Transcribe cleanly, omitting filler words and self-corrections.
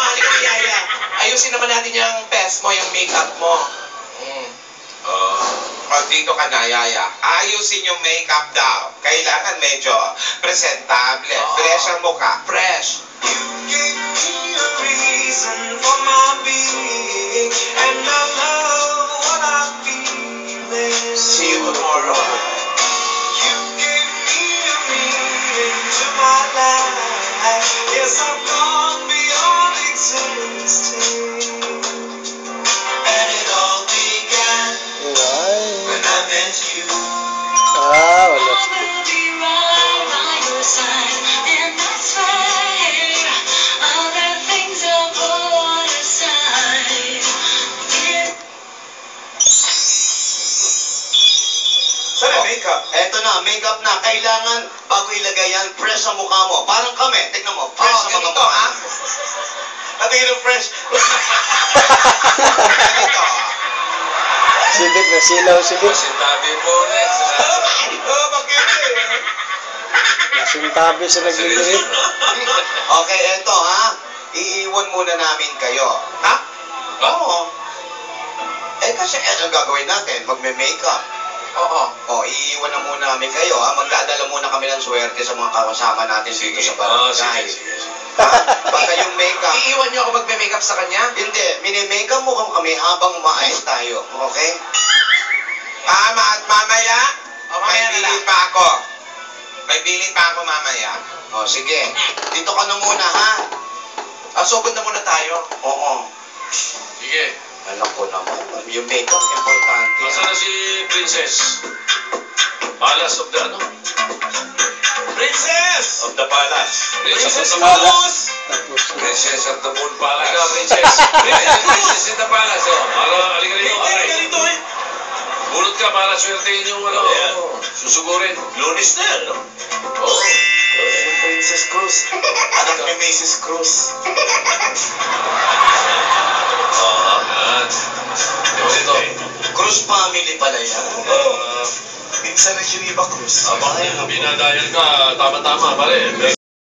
Halika na, Yaya. Ayusin naman natin yung test mo, yung makeup mo. Dito ka na, Yaya. Ayusin yung makeup daw. Kailangan medyo presentable. Fresh ang mukha. Fresh. You gave me a reason for my being, and I love what I'm feeling. See you tomorrow. You gave me a meaning to my life. Yes, I'm gone beyond existing. And it all began when I met you. Wala. Saan ang makeup? Eto na, makeup na. Kailangan bago ilagay yan, fresh ang mukha mo. Parang kami. Tignan mo, fresh ang mga ganito, mukha. Natingin ng fresh. Ganito. Sibit na silaw, sibit. Sintabi po, next. Bakit eh? Nasintabi sa naglilirit. Okay, eto ha. Iiwan muna namin kayo. Ha? Oo. Kasi ano gagawin natin? Magme-makeup. Oo. Iiwan na muna namin kayo ha. Magdadala muna kami ng swerte sa mga kasama natin dito sa barangay. Sige. Baka yung makeup. Iiwan niyo ako magme-makeup sa kanya? Hindi, mini-makeup mo kami habang umaayos tayo. Okay? Mama at mamaya, may mamaya na bilin lang. pa ako. May bilin pa ako mamaya. Sige. Dito ka na muna ha. Sugod na muna tayo. Oo. Sige. Alam ko naman, yung makeup, importante. Nasaan na si Princess? Palace of the ano? Princess! Of the Palace. Princess of the Palace. Palace. Tapos, Princess of the Moon Palace. Halika, Princess. Princess in the Palace. Halika rito. Okay. Bunot ka para swertein yung ano. Susugurin. Lunes na yan, no? Oo. Princess Cruz. Anak ni Mrs. Cruz. Yan. Ito. Cruz family pala yan. Minsan na Geneva Cruz. Abang binadayan ka, tama-tama, pare.